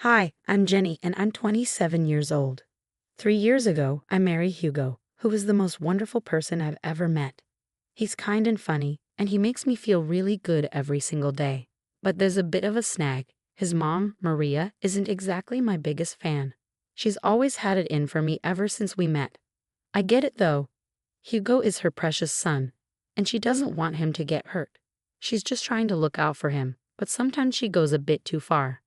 Hi, I'm Jenny and I'm 27 years old. 3 years ago, I married Hugo, who is the most wonderful person I've ever met. He's kind and funny, and he makes me feel really good every single day. But there's a bit of a snag. His mom, Maria, isn't exactly my biggest fan. She's always had it in for me ever since we met. I get it though. Hugo is her precious son, and she doesn't want him to get hurt. She's just trying to look out for him, but sometimes she goes a bit too far.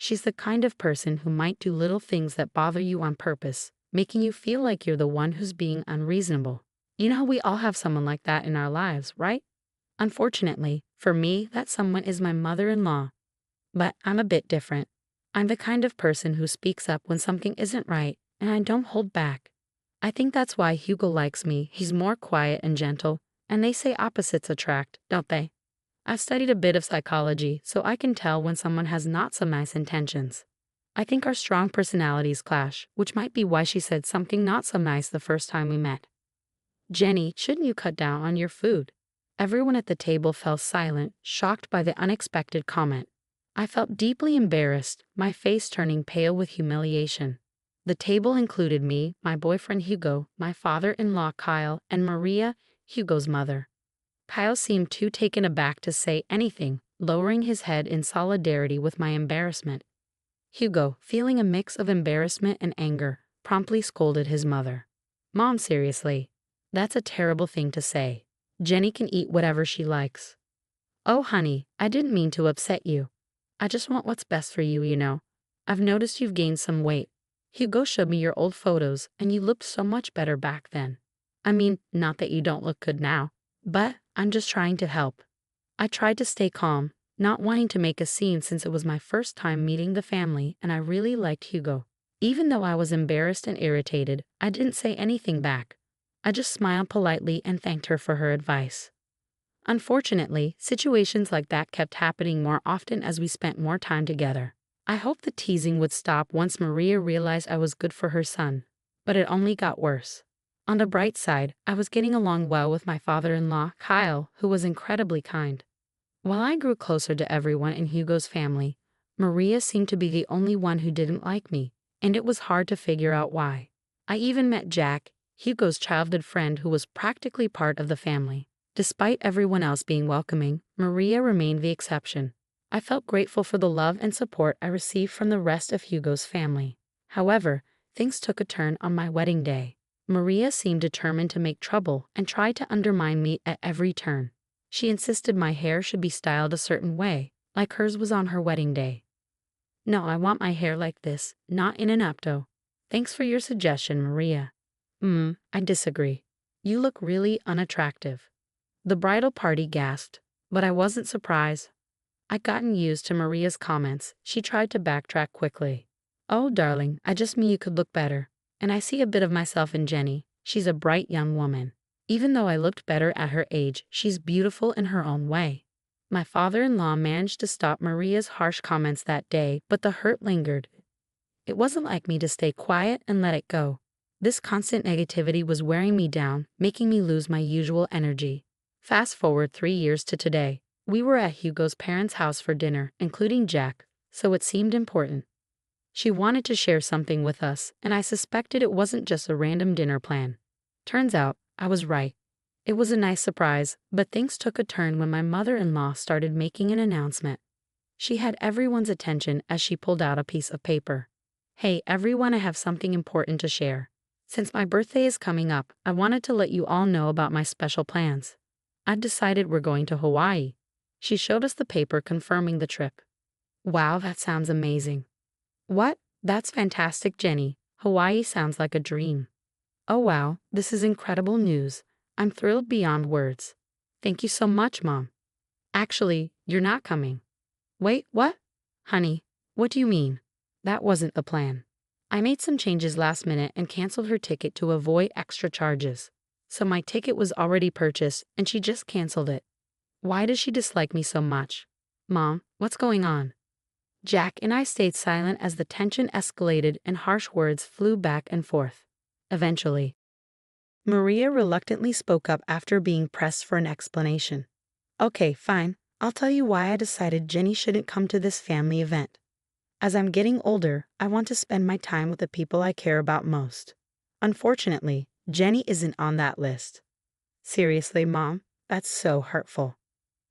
She's the kind of person who might do little things that bother you on purpose, making you feel like you're the one who's being unreasonable. You know how we all have someone like that in our lives, right? Unfortunately, for me, that someone is my mother-in-law. But I'm a bit different. I'm the kind of person who speaks up when something isn't right, and I don't hold back. I think that's why Hugo likes me. He's more quiet and gentle, and they say opposites attract, don't they? I've studied a bit of psychology, so I can tell when someone has not so nice intentions. I think our strong personalities clash, which might be why she said something not so nice the first time we met. Jenny, shouldn't you cut down on your food? Everyone at the table fell silent, shocked by the unexpected comment. I felt deeply embarrassed, my face turning pale with humiliation. The table included me, my boyfriend Hugo, my father-in-law Kyle, and Maria, Hugo's mother. Kyle seemed too taken aback to say anything, lowering his head in solidarity with my embarrassment. Hugo, feeling a mix of embarrassment and anger, promptly scolded his mother. Mom, seriously. That's a terrible thing to say. Jenny can eat whatever she likes. Oh, honey, I didn't mean to upset you. I just want what's best for you, you know. I've noticed you've gained some weight. Hugo showed me your old photos, and you looked so much better back then. I mean, not that you don't look good now, but I'm just trying to help. I tried to stay calm, not wanting to make a scene since it was my first time meeting the family and I really liked Hugo. Even though I was embarrassed and irritated, I didn't say anything back. I just smiled politely and thanked her for her advice. Unfortunately, situations like that kept happening more often as we spent more time together. I hoped the teasing would stop once Maria realized I was good for her son, but it only got worse. On the bright side, I was getting along well with my father-in-law, Kyle, who was incredibly kind. While I grew closer to everyone in Hugo's family, Maria seemed to be the only one who didn't like me, and it was hard to figure out why. I even met Jack, Hugo's childhood friend who was practically part of the family. Despite everyone else being welcoming, Maria remained the exception. I felt grateful for the love and support I received from the rest of Hugo's family. However, things took a turn on my wedding day. Maria seemed determined to make trouble and tried to undermine me at every turn. She insisted my hair should be styled a certain way, like hers was on her wedding day. No, I want my hair like this, not in an updo. Thanks for your suggestion, Maria. I disagree. You look really unattractive. The bridal party gasped, but I wasn't surprised. I'd gotten used to Maria's comments. She tried to backtrack quickly. Oh, darling, I just mean you could look better. And I see a bit of myself in Jenny. She's a bright young woman. Even though I looked better at her age, she's beautiful in her own way. My father-in-law managed to stop Maria's harsh comments that day, but the hurt lingered. It wasn't like me to stay quiet and let it go. This constant negativity was wearing me down, making me lose my usual energy. Fast forward 3 years to today. We were at Hugo's parents' house for dinner, including Jack, so it seemed important. She wanted to share something with us, and I suspected it wasn't just a random dinner plan. Turns out, I was right. It was a nice surprise, but things took a turn when my mother-in-law started making an announcement. She had everyone's attention as she pulled out a piece of paper. Hey, everyone, I have something important to share. Since my birthday is coming up, I wanted to let you all know about my special plans. I've decided we're going to Hawaii. She showed us the paper confirming the trip. Wow, that sounds amazing. What? That's fantastic, Jenny. Hawaii sounds like a dream. Oh wow, this is incredible news. I'm thrilled beyond words. Thank you so much, Mom. Actually, you're not coming. Wait, what? Honey, what do you mean? That wasn't the plan. I made some changes last minute and canceled her ticket to avoid extra charges. So my ticket was already purchased and she just canceled it. Why does she dislike me so much? Mom, what's going on? Jack and I stayed silent as the tension escalated and harsh words flew back and forth. Eventually, Maria reluctantly spoke up after being pressed for an explanation. Okay, fine. I'll tell you why I decided Jenny shouldn't come to this family event. As I'm getting older, I want to spend my time with the people I care about most. Unfortunately, Jenny isn't on that list. Seriously, Mom, that's so hurtful.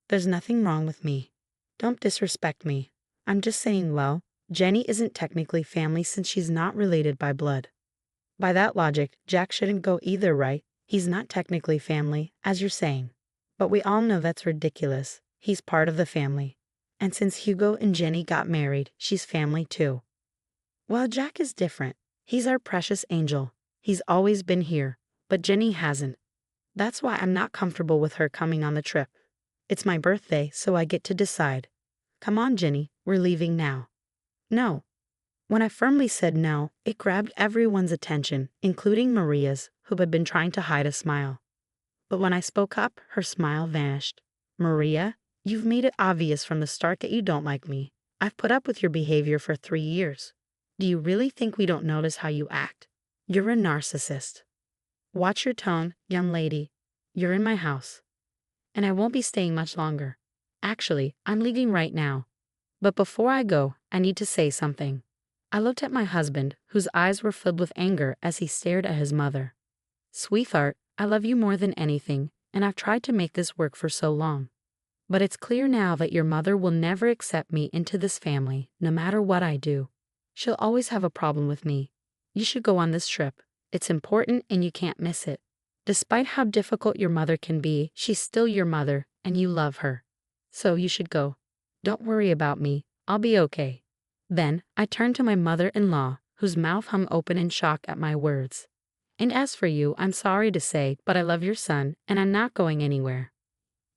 There's nothing wrong with me. Don't disrespect me. I'm just saying, well, Jenny isn't technically family since she's not related by blood. By that logic, Jack shouldn't go either, right? He's not technically family, as you're saying. But we all know that's ridiculous. He's part of the family. And since Hugo and Jenny got married, she's family too. Well, Jack is different. He's our precious angel. He's always been here, but Jenny hasn't. That's why I'm not comfortable with her coming on the trip. It's my birthday, so I get to decide. Come on, Jenny, we're leaving now. No. When I firmly said no, it grabbed everyone's attention, including Maria's, who had been trying to hide a smile. But when I spoke up, her smile vanished. Maria, you've made it obvious from the start that you don't like me. I've put up with your behavior for 3 years. Do you really think we don't notice how you act? You're a narcissist. Watch your tone, young lady. You're in my house. And I won't be staying much longer. Actually, I'm leaving right now. But before I go, I need to say something. I looked at my husband, whose eyes were filled with anger as he stared at his mother. Sweetheart, I love you more than anything, and I've tried to make this work for so long. But it's clear now that your mother will never accept me into this family, no matter what I do. She'll always have a problem with me. You should go on this trip. It's important and you can't miss it. Despite how difficult your mother can be, she's still your mother, and you love her. So you should go. Don't worry about me. I'll be okay. Then I turned to my mother-in-law, whose mouth hung open in shock at my words. And as for you, I'm sorry to say, but I love your son, and I'm not going anywhere.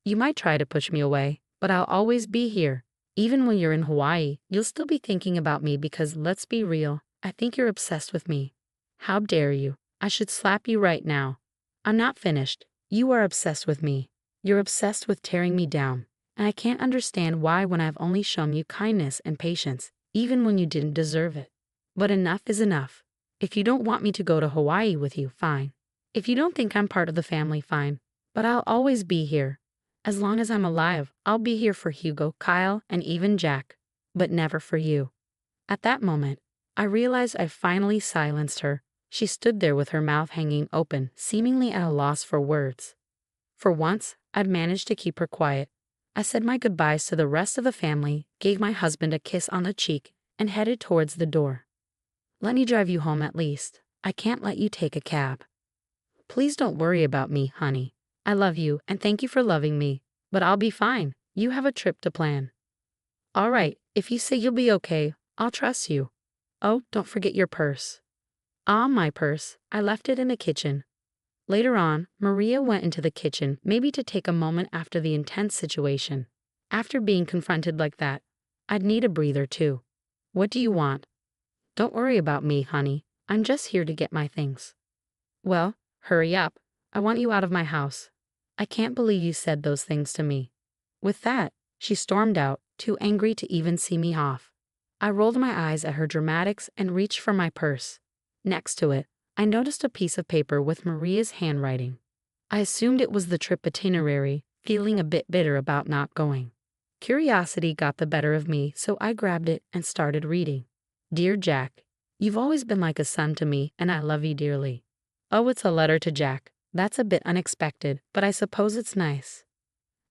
You might try to push me away, but I'll always be here. Even when you're in Hawaii, you'll still be thinking about me because, let's be real, I think you're obsessed with me. How dare you? I should slap you right now. I'm not finished. You are obsessed with me. You're obsessed with tearing me down. And I can't understand why when I've only shown you kindness and patience, even when you didn't deserve it. But enough is enough. If you don't want me to go to Hawaii with you, fine. If you don't think I'm part of the family, fine. But I'll always be here. As long as I'm alive, I'll be here for Hugo, Kyle, and even Jack. But never for you. At that moment, I realized I finally silenced her. She stood there with her mouth hanging open, seemingly at a loss for words. For once, I'd managed to keep her quiet. I said my goodbyes to the rest of the family, gave my husband a kiss on the cheek, and headed towards the door. Let me drive you home at least. I can't let you take a cab. Please don't worry about me, honey. I love you and thank you for loving me, but I'll be fine. You have a trip to plan. All right, if you say you'll be okay, I'll trust you. Oh, don't forget your purse. Ah, my purse. I left it in the kitchen. Later on, Maria went into the kitchen, maybe to take a moment after the intense situation. After being confronted like that, I'd need a breather too. What do you want? Don't worry about me, honey. I'm just here to get my things. Well, hurry up. I want you out of my house. I can't believe you said those things to me. With that, she stormed out, too angry to even see me off. I rolled my eyes at her dramatics and reached for my purse. Next to it, I noticed a piece of paper with Maria's handwriting. I assumed it was the trip itinerary, feeling a bit bitter about not going. Curiosity got the better of me, so I grabbed it and started reading. Dear Jack, you've always been like a son to me, and I love you dearly. Oh, it's a letter to Jack. That's a bit unexpected, but I suppose it's nice.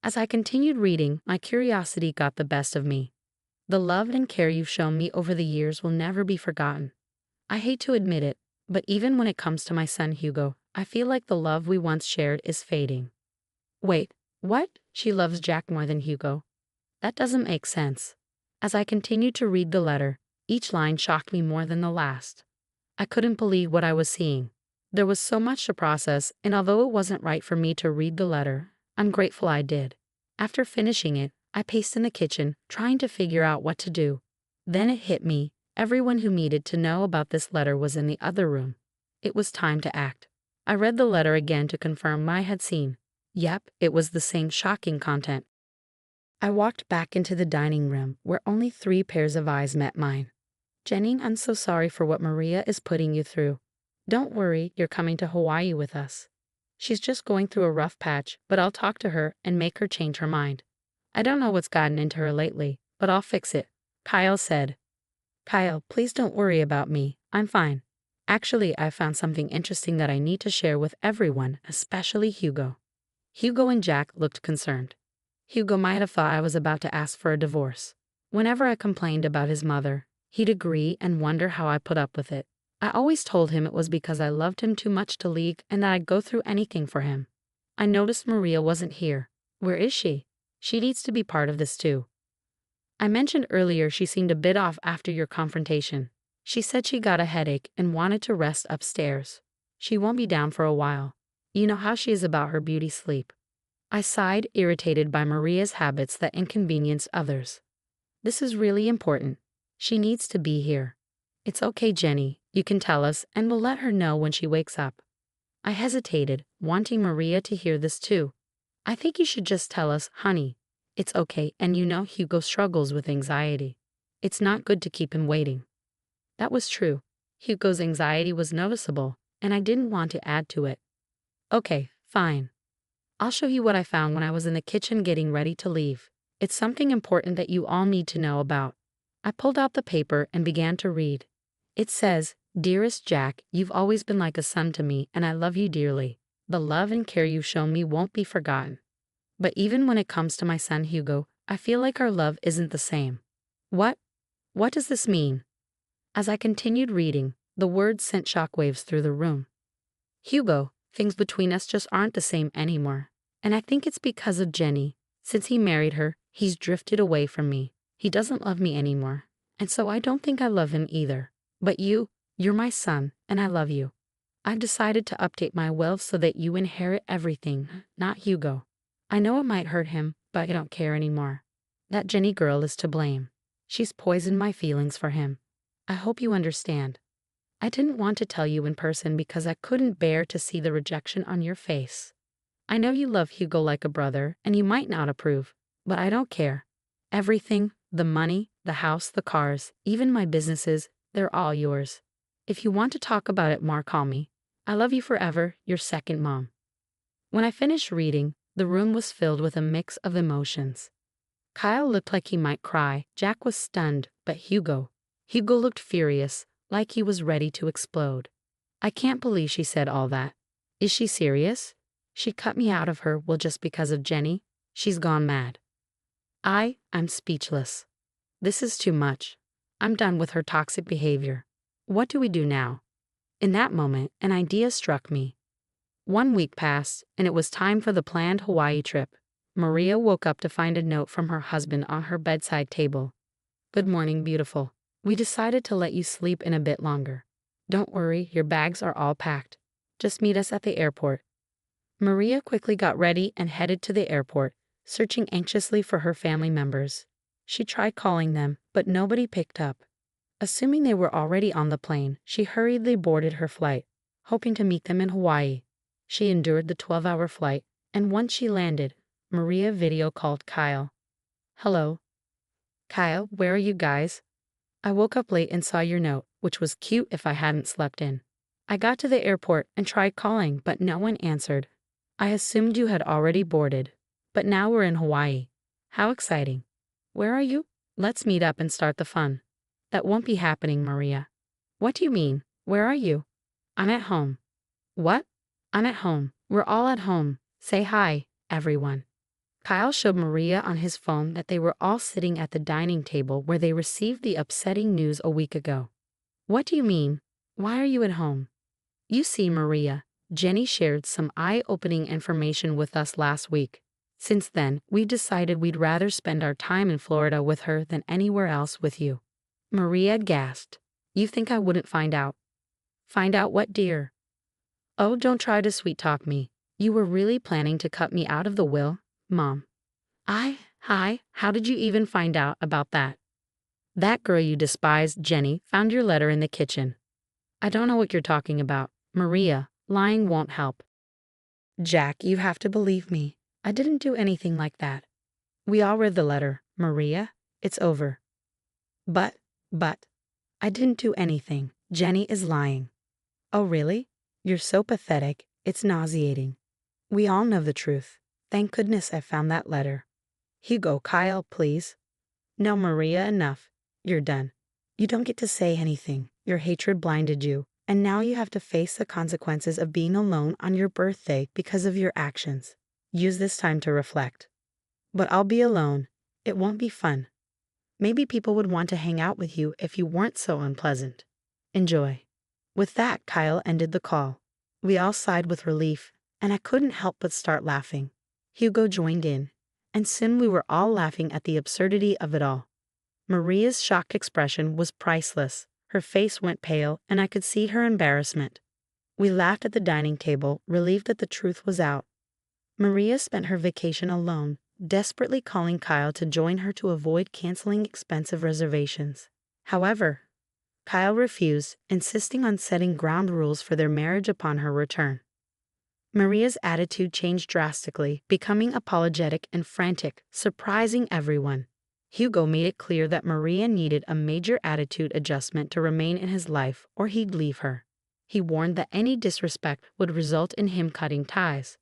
As I continued reading, my curiosity got the best of me. The love and care you've shown me over the years will never be forgotten. I hate to admit it, but even when it comes to my son Hugo, I feel like the love we once shared is fading. Wait, what? She loves Jack more than Hugo? That doesn't make sense. As I continued to read the letter, each line shocked me more than the last. I couldn't believe what I was seeing. There was so much to process, and although it wasn't right for me to read the letter, I'm grateful I did. After finishing it, I paced in the kitchen, trying to figure out what to do. Then it hit me. Everyone who needed to know about this letter was in the other room. It was time to act. I read the letter again to confirm what I had seen. Yep, it was the same shocking content. I walked back into the dining room, where only 3 pairs of eyes met mine. Jenny, I'm so sorry for what Maria is putting you through. Don't worry, you're coming to Hawaii with us. She's just going through a rough patch, but I'll talk to her and make her change her mind. I don't know what's gotten into her lately, but I'll fix it, Kyle said. Kyle, please don't worry about me. I'm fine. Actually, I found something interesting that I need to share with everyone, especially Hugo. Hugo and Jack looked concerned. Hugo might have thought I was about to ask for a divorce. Whenever I complained about his mother, he'd agree and wonder how I put up with it. I always told him it was because I loved him too much to leave and that I'd go through anything for him. I noticed Maria wasn't here. Where is she? She needs to be part of this too. I mentioned earlier she seemed a bit off after your confrontation. She said she got a headache and wanted to rest upstairs. She won't be down for a while. You know how she is about her beauty sleep. I sighed, irritated by Maria's habits that inconvenience others. This is really important. She needs to be here. It's okay, Jenny. You can tell us, and we'll let her know when she wakes up. I hesitated, wanting Maria to hear this too. I think you should just tell us, honey. It's okay, and you know Hugo struggles with anxiety. It's not good to keep him waiting. That was true. Hugo's anxiety was noticeable, and I didn't want to add to it. Okay, fine. I'll show you what I found when I was in the kitchen getting ready to leave. It's something important that you all need to know about. I pulled out the paper and began to read. It says, "Dearest Jack, you've always been like a son to me, and I love you dearly. The love and care you've shown me won't be forgotten. But even when it comes to my son Hugo, I feel like our love isn't the same." What? What does this mean? As I continued reading, the words sent shockwaves through the room. Hugo, things between us just aren't the same anymore. And I think it's because of Jenny. Since he married her, he's drifted away from me. He doesn't love me anymore. And so I don't think I love him either. But you're my son, and I love you. I've decided to update my will so that you inherit everything, not Hugo. I know it might hurt him, but I don't care anymore. That Jenny girl is to blame. She's poisoned my feelings for him. I hope you understand. I didn't want to tell you in person because I couldn't bear to see the rejection on your face. I know you love Hugo like a brother, and you might not approve, but I don't care. Everything, the money, the house, the cars, even my businesses, they're all yours. If you want to talk about it more, call me. I love you forever, your second mom. When I finished reading, the room was filled with a mix of emotions. Kyle looked like he might cry, Jack was stunned, but Hugo looked furious, like he was ready to explode. I can't believe she said all that. Is she serious? She cut me out of her will just because of Jenny? She's gone mad. I'm speechless. This is too much. I'm done with her toxic behavior. What do we do now? In that moment, an idea struck me. 1 week passed, and it was time for the planned Hawaii trip. Maria woke up to find a note from her husband on her bedside table. "Good morning, beautiful. We decided to let you sleep in a bit longer. Don't worry, your bags are all packed. Just meet us at the airport." Maria quickly got ready and headed to the airport, searching anxiously for her family members. She tried calling them, but nobody picked up. Assuming they were already on the plane, she hurriedly boarded her flight, hoping to meet them in Hawaii. She endured the 12-hour flight, and once she landed, Maria video called Kyle. "Hello. Kyle, where are you guys? I woke up late and saw your note, which was cute if I hadn't slept in. I got to the airport and tried calling, but no one answered. I assumed you had already boarded, but now we're in Hawaii. How exciting. Where are you? Let's meet up and start the fun." "That won't be happening, Maria." "What do you mean? Where are you?" "I'm at home." "What?" "I'm at home. We're all at home. Say hi, everyone." Kyle showed Maria on his phone that they were all sitting at the dining table where they received the upsetting news a week ago. "What do you mean? Why are you at home?" "You see, Maria, Jenny shared some eye-opening information with us last week. Since then, we decided we'd rather spend our time in Florida with her than anywhere else with you." Maria gasped. "You think I wouldn't find out?" "Find out what, dear?" "Oh, don't try to sweet-talk me. You were really planning to cut me out of the will, Mom." Hi, how did you even find out about that?" "That girl you despise, Jenny, found your letter in the kitchen." "I don't know what you're talking about. Maria, lying won't help." "Jack, you have to believe me. I didn't do anything like that. We all read the letter, Maria. It's over." But, I didn't do anything. Jenny is lying." "Oh, really? You're so pathetic. It's nauseating. We all know the truth. Thank goodness I found that letter." "Hugo, Kyle, please." "No, Maria, enough. You're done. You don't get to say anything. Your hatred blinded you, and now you have to face the consequences of being alone on your birthday because of your actions. Use this time to reflect. But I'll be alone. It won't be fun. Maybe people would want to hang out with you if you weren't so unpleasant. Enjoy." With that, Kyle ended the call. We all sighed with relief, and I couldn't help but start laughing. Hugo joined in, and soon we were all laughing at the absurdity of it all. Maria's shocked expression was priceless. Her face went pale, and I could see her embarrassment. We laughed at the dining table, relieved that the truth was out. Maria spent her vacation alone, desperately calling Kyle to join her to avoid canceling expensive reservations. However, Kyle refused, insisting on setting ground rules for their marriage upon her return. Maria's attitude changed drastically, becoming apologetic and frantic, surprising everyone. Hugo made it clear that Maria needed a major attitude adjustment to remain in his life, or he'd leave her. He warned that any disrespect would result in him cutting ties.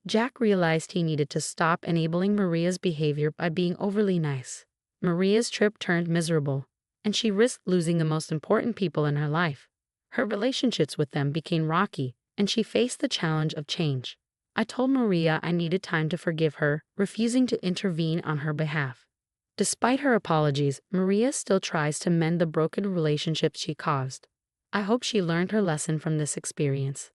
Jack realized he needed to stop enabling Maria's behavior by being overly nice. Maria's trip turned miserable, and she risked losing the most important people in her life. Her relationships with them became rocky, and she faced the challenge of change. I told Maria I needed time to forgive her, refusing to intervene on her behalf. Despite her apologies, Maria still tries to mend the broken relationships she caused. I hope she learned her lesson from this experience.